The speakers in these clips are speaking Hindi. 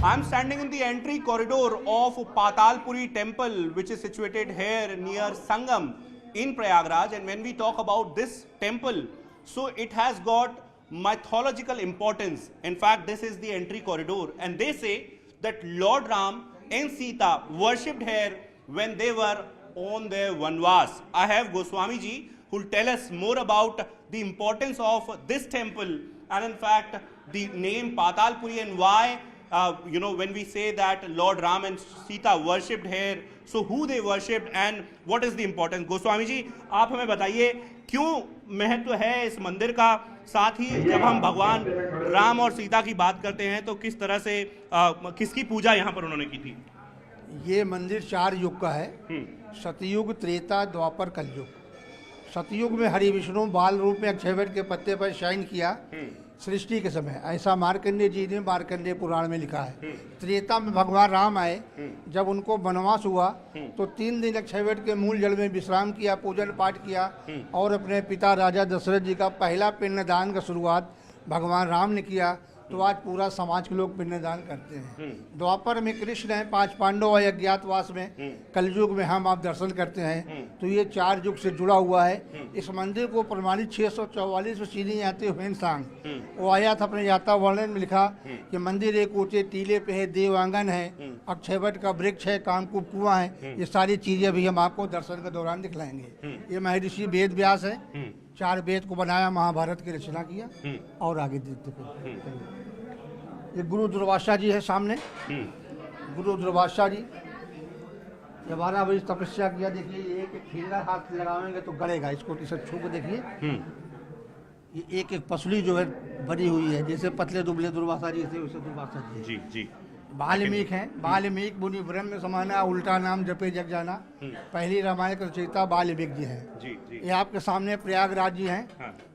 I'm standing in the entry corridor of Patalpuri temple, which is situated here near Sangam in Prayagraj. And when we talk about this temple, so it has got mythological importance. In fact, this is the entry corridor, and they say that Lord Ram and Sita worshipped here when they were on their Vanvas. I have Goswami ji who will tell us more about the importance of this temple and in fact the name Patalpuri and why when we say that Lord Ram and Sita worshipped here, so who they worshipped and what is the importance. Goswami ji, आप हमें बताइए क्यों महत्व है इस मंदिर का, साथ ही जब हम भगवान राम और सीता की बात करते हैं तो किस तरह से किसकी पूजा यहाँ पर उन्होंने की थी। ये मंदिर 4 युग का है, सतयुग, त्रेता, द्वापर, कलयुग। सतयुग में हरि विष्णु बाल रूप में अक्षयवट के पत्ते पर शयन किया सृष्टि के समय, ऐसा मार्कंडेय जी ने मार्कंडेय पुराण में लिखा है। त्रेता में भगवान राम आए, जब उनको वनवास हुआ तो 3 दिन अक्षयवट के मूल जल में विश्राम किया, पूजन पाठ किया और अपने पिता राजा दशरथ जी का पहला पिंडदान का शुरुआत भगवान राम ने किया। तो आज पूरा समाज के लोग पिंडदान करते हैं। द्वापर में कृष्ण है, 5 पांडव और अज्ञातवास में, कलयुग में हम आप दर्शन करते हैं। तो ये 4 युग से जुड़ा हुआ है। इस मंदिर को प्रमाणित 644 में चीनी यात्री हुएनसांग वो आया था, अपने यात्रा वर्णन में लिखा कि मंदिर एक ऊंचे टीले पे है, देवांगन है, अक्षयवट का वृक्ष है, कामकूप कुआं है। ये सारी चीजें भी हम आपको दर्शन के दौरान दिखलाएंगे। ये महर्षि वेद व्यास है, 4 वेद को बनाया, महाभारत की रचना किया और आगे देखते। ये गुरु दुर्वासा जी है सामने, गुरु दुर्वासा जी ये 12 बजे तपस्या किया। देखिए एक फिंगर हाथ लगाएंगे तो गड़ेगा, इसको छू के देखिए। ये एक पसली जो है बनी हुई है, जैसे पतले दुबले दुर्वासा जी से वैसे दुर्वासा जी जी। वाल्मीकि हैं, वाल्मीकि मुनि ब्रह्म समाना, उल्टा नाम जपे जग जाना। पहली रामायण के रचयिता वाल्मीकि जी हैं। ये आपके सामने प्रयागराज जी हैं।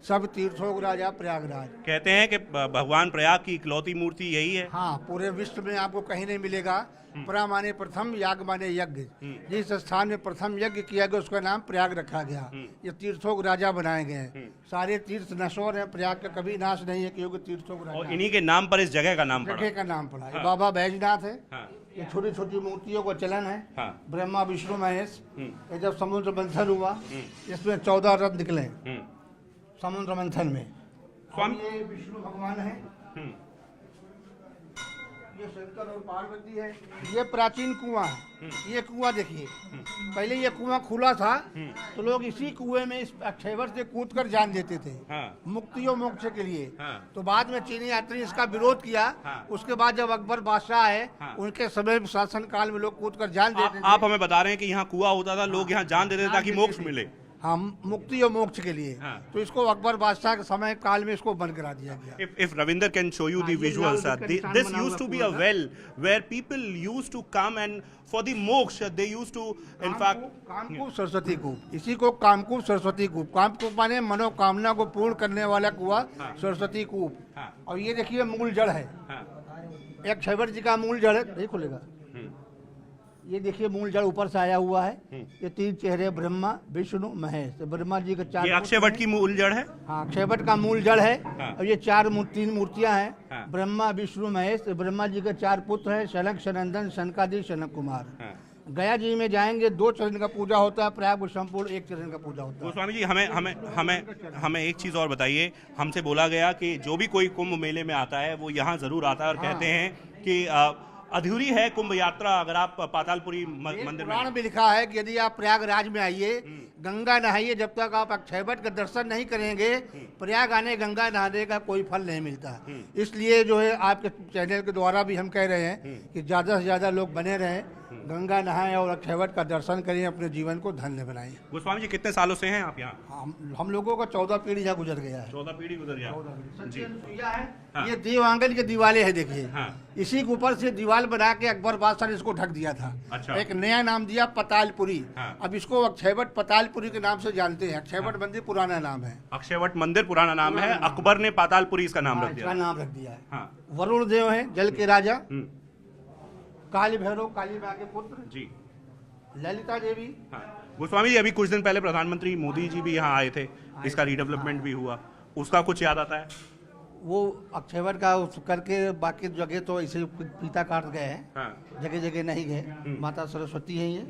सब तीर्थों का राजा प्रयागराज। कहते हैं कि भगवान प्रयाग की इकलौती मूर्ति यही है। हाँ, पूरे विश्व में आपको कहीं नहीं मिलेगा। प्रा माने प्रथम, याग माने यज्ञ। जिस स्थान में प्रथम यज्ञ किया गया उसका नाम प्रयाग रखा गया। ये तीर्थों के राजा बनाए गए हैं। सारे तीर्थ नश्वर हैं, प्रयाग का कभी नाश नहीं है क्योंकि तीर्थों के राजा। और इन्हीं के नाम पर इस जगह का नाम पड़ा। ये बाबा बैजनाथ है। ये छोटी छोटी मूर्तियों का चलन है। ब्रह्मा विष्णु महेश। ये जब समुद्र मंथन हुआ इसमें 14 रथ निकले समुद्र मंथन में। ये विष्णु भगवान है, ये शंकर और पार्वती है। ये प्राचीन कुआं है। ये कुआं देखिए, पहले ये कुआं खुला था तो लोग इसी कुएं में इस अक्षयवट से कूदकर जान देते थे मुक्ति और मोक्ष के लिए। तो बाद में चीनी यात्री इसका विरोध किया। उसके बाद जब अकबर बादशाह है उनके समय शासन काल में लोग कूदकर जान देते थे। आप हमें बता रहे हैं कि यहाँ कुआं होता था, लोग यहाँ जान देते थे ताकि मोक्ष मिले। हम मुक्ति और मोक्ष के लिए। तो इसको अकबर बादशाह के समय काल में इसको बंद करा दिया गया। If Ravinder can show you the visuals, this used to be a well where people used to come and for the moksha they used to in fact कामकूप Saraswati कूप, इसी को कामकूप सरस्वती कूप, कामकूप माने मनोकामना को पूर्ण करने वाला कुआं सरस्वती कूप। और ये देखिए मूल जड़ है, एक अक्षयवट जी का मूल जड़ है, नहीं खुलेगा। ये देखिए मूल जड़ ऊपर से आया हुआ है। ये 3 चेहरे ब्रह्मा विष्णु महेश, ब्रह्मा जी का 4। ये अक्षयवट की मूल जड़ है। हाँ, अक्षयवट का मूल जड़ है। और ये 3 मूर्तियां हैं, ब्रह्मा विष्णु महेश। ब्रह्मा जी के 4 पुत्र हैं, शनक सनंदन सनकादि सनक कुमार। गया जी में जाएंगे 2 चरण का पूजा होता है, प्रयाग संपूर्ण 1 चरण का पूजा होता है। गोस्वामी जी हमें एक चीज और बताइए। हमसे बोला गया कि जो भी कोई कुंभ मेले में आता है वो यहाँ जरूर आता है और कहते हैं कि अधूरी है कुंभ यात्रा अगर आप पातालपुरी मंदिर पुराण में लिखा है कि यदि आप प्रयागराज में आइए, गंगा नहाइए, जब तक आप अक्षयवट का दर्शन नहीं करेंगे प्रयाग आने गंगा नहाने का कोई फल नहीं मिलता। इसलिए जो है आपके चैनल के द्वारा भी हम कह रहे हैं कि ज्यादा से ज्यादा लोग बने रहें, गंगा नहाएं और अक्षयवट का दर्शन करें, अपने जीवन को धन्य बनाएं। गोस्वामी जी कितने सालों से हैं आप यहाँ? हम लोगों का 14 पीढ़ी यहाँ गुजर गया है। 14 पीढ़ी गुजर गया। ये देवांगन के दीवाले है देखिए। इसी के ऊपर से दीवार बना के अकबर बादशाह ने इसको ढक दिया था। अच्छा। एक नया नाम दिया पतालपुरी। अब इसको अक्षयवट पतालपुरी के नाम से जानते हैं। अक्षयवट मंदिर पुराना नाम है। अक्षयवट मंदिर पुराना नाम है, अकबर ने पातालपुरी इसका नाम रख दिया है। वरुण देव है जल के राजा, काली भैरव काली माँ के पुत्र जी, ललिता देवी। गोस्वामी जी अभी कुछ दिन पहले प्रधानमंत्री मोदी जी भी यहाँ आए थे, इसका रीडेवलपमेंट भी हुआ, उसका कुछ याद आता है? वो अक्षयवट का करके बाकी जगह तो ऐसे पीता काट गए हैं, हाँ। जगह जगह नहीं गए। माता सरस्वती हैं ये,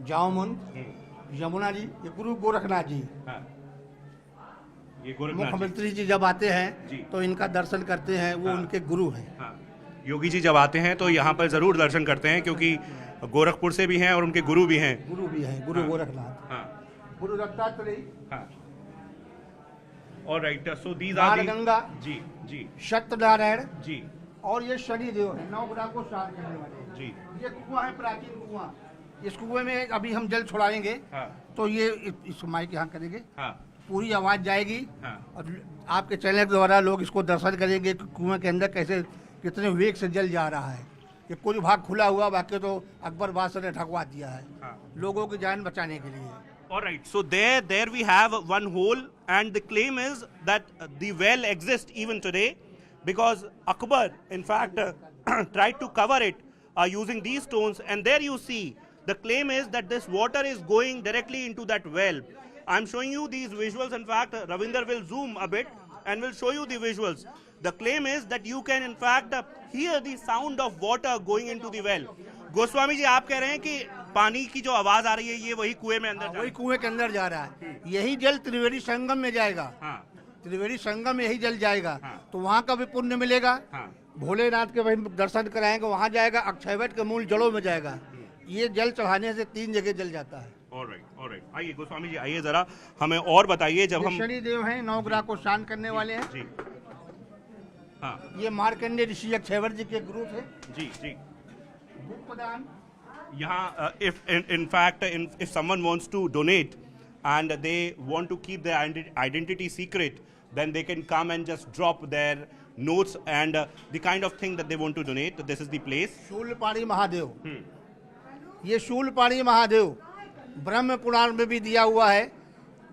जामुन, यमुना जी, ये गुरु गोरखनाथ जी, हाँ। ये गोरखनाथ जी। मुख्यमंत्री जी जब आते हैं जी। तो इनका दर्शन करते हैं, वो हाँ। उनके गुरु हैं। हाँ। योगी जी जब आते हैं तो यहाँ पर जरूर दर्शन करते हैं, क्योंकि गोरखपुर से भी हैं और उनके गुरु भी हैं। गुरु भी हैं, गुरु हाँ। गोरखनाथ, हाँ। गुरु दत्तात्रेय, हाँ। और राइट, सो दीज बाण आर गंगा, जी जी सत्यनारायण, जी और ये शनि देव है, 9 ग्रह को शांत करने वाले। जी। ये कुआं है, प्राचीन कुआं। इस कुएं में अभी हम जल छोड़ाएंगे, हाँ। तो ये इस माइक यहाँ करेंगे, हाँ। पूरी आवाज जाएगी, हाँ। और आपके चैनल के द्वारा लोग इसको दर्शन करेंगे कि कुएं के अंदर कैसे कितने वेग से जल जा रहा है। ये कुछ भाग खुला हुआ, बाकी तो अकबर बादशाह ने ढकवा दिया है, हाँ। लोगों की जान बचाने के लिए। All right, so there we have one hole, and the claim is that the well exists even today, because Akbar, in fact, tried to cover it using these stones, and there you see the claim is that this water is going directly into that well. I'm showing you these visuals. In fact, Ravinder will zoom a bit and will show you the visuals. The claim is that you can in fact hear the sound of water going into the well. Goswami ji, आप कह रहे हैं कि पानी की जो आवाज आ रही है ये वही कुएं में अंदर जा वही रही कुएं के अंदर जा रहा है। यही जल त्रिवेणी संगम में जाएगा। हाँ। त्रिवेणी संगम में यही जल जाएगा, हाँ। तो वहाँ का भी पुण्य मिलेगा। हाँ। भोलेनाथ के वही दर्शन कराएंगे, वहाँ जाएगा, अक्षयवट के मूल जड़ों में जाएगा। ये जल चढ़ाने से 3 जगह जल जाता है। ऑलराइट, आइए गोस्वामी जी, आइए जरा हमें और बताइए। जब ये हम शनि देव हैं, 9 ग्रह को शांत करने वाले हैं। जी हाँ ये मार्कंडेय ऋषि अक्षयवट जी के गुरु थे। जी जी भूपदान, यहाँ if in fact if someone wants to donate and they want to keep their identity secret, then they can come and just drop their notes and the kind of thing that they want to donate. This is the place. Shoolpani Mahadev, ये शूलपाणी महादेव ब्रह्म पुराण में भी दिया हुआ है।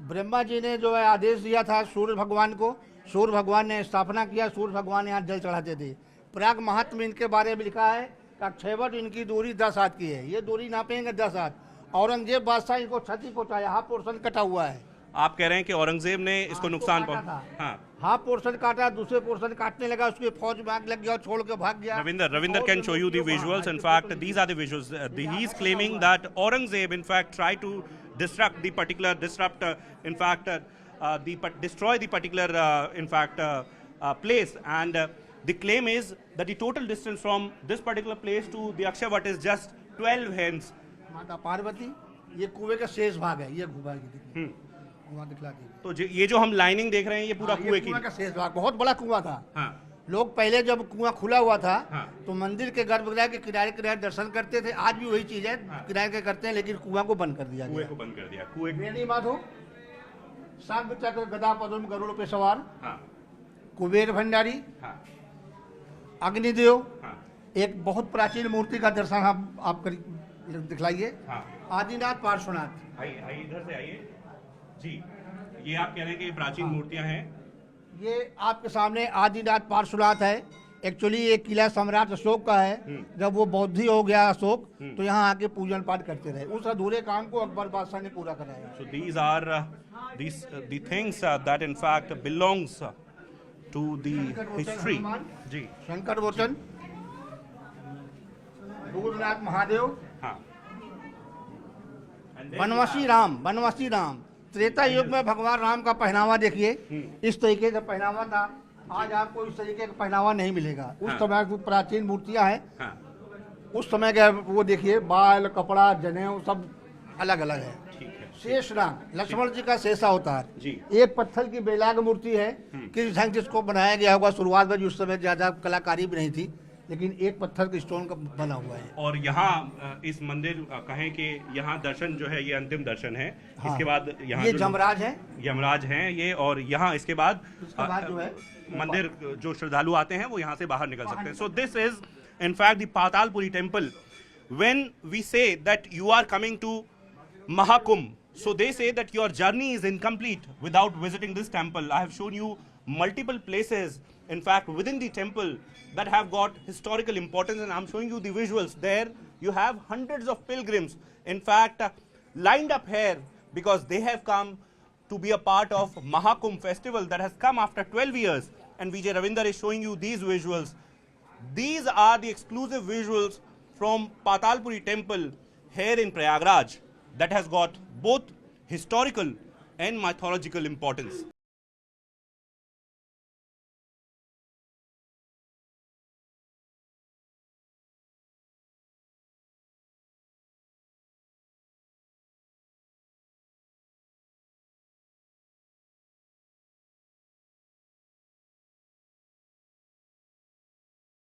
ब्रह्मा जी ने जो है आदेश दिया था सूर्य भगवान को, सूर्य भगवान ने स्थापना किया, सूर्य भगवान यहाँ जल चढ़ाते थे। प्राग महात्म इनके बारे में लिखा है कि अक्षयवट इनकी दूरी 10 हाथ की है, ये दूरी नापेंगे 10 हाथ। औरंगजेब बादशाह इनको क्षति पहुंचाया, हाफ पोर्शन कटा हुआ है। आप कह रहे हैं कि औरंगजेब ने इसको नुकसान पहुंचा? हाँ, हाफ पोर्शन काटा, दूसरे पोर्शन काटने लगा, उसके फौज में आग लग गया और छोड़ के भाग गया। Ravinder can show you the visuals. In fact, these are the visuals. He is claiming that Aurangzeb, in fact, tried to destroy the particular place, and the claim is that the total distance from this particular place to the Akshayvat is just 12 hands. माता पार्वती, ये कुएं का शेष भाग है, ये कुआं दिखला दी। तो ये जो हम लाइनिंग देख रहे हैं ये पूरा कुएं की, कुआं का शेष भाग, बहुत बड़ा कुआं था। हाँ। लोग पहले जब कुआं खुला हुआ था, हाँ। तो मंदिर के गर्भगृह के किनारे किनारे दर्शन करते थे। आज भी वही चीज है, किनारे के करते हैं, लेकिन कुआं को बंद कर दिया कुएं गया। को बंद कर दिया। कुएं वेणी माधो, शंख चक्र गदा पद्म गरुड़ पे सवार, हाँ। कुबेर भंडारी, हाँ। अग्निदेव, हाँ। एक बहुत प्राचीन मूर्ति का दर्शन आप दिखलाइए। हाँ। आदिनाथ पार्श्वनाथ, आइए इधर से आइए जी। ये आप कह रहे हैं कि ये प्राचीन मूर्तियां हैं। ये आपके सामने आदिनाथ पार्श्वनाथ है। एक्चुअली ये किला सम्राट अशोक का है। जब वो बौद्धि हो गया अशोक, तो यहाँ आके पूजन पाठ करते रहे। उस अधूरे काम को अकबर बादशाह ने पूरा कराया। So these are the things that in fact belongs to the history. जी। शंकर वचन, दूधनाथ महादेव, हाँ। बनवासी राम। त्रेता युग में भगवान राम का पहनावा देखिए, इस तरीके का पहनावा था। आज आपको इस तरीके का पहनावा नहीं मिलेगा। उस समय की प्राचीन मूर्तियां हैं। हाँ। उस समय का वो देखिए, बाल, कपड़ा, जनेऊ सब अलग अलग है। ठीक है। शेषनाग, लक्ष्मण जी का शेषा अवतार जी। एक पत्थर की बेलाग मूर्ति है। किस ढंग से इसको बनाया गया होगा, शुरुआत में उस समय ज्यादा कलाकारी भी नहीं थी, लेकिन एक पत्थर के स्टोन का बना हुआ है। और यहाँ इस मंदिर कहें कि यहाँ दर्शन जो है ये अंतिम दर्शन है। हाँ। इसके बाद यहाँ ये जमराज है, यमराज हैं ये, और यहाँ इसके बाद जो है मंदिर जो श्रद्धालु आते हैं वो यहाँ से बाहर निकल सकते हैं। So this is in fact the Patalpuri temple. When we say that you are coming to Mahakumbh, so they say that your journey is incomplete without visiting this temple. I have shown you multiple places, in fact, within the temple that have got historical importance, and I'm showing you the visuals. There you have hundreds of pilgrims, in fact, lined up here because they have come to be a part of Mahakumbh festival that has come after 12 years. and Vijay Ravinder is showing you these visuals. These are the exclusive visuals from Patalpuri temple here in Prayagraj that has got both historical and mythological importance.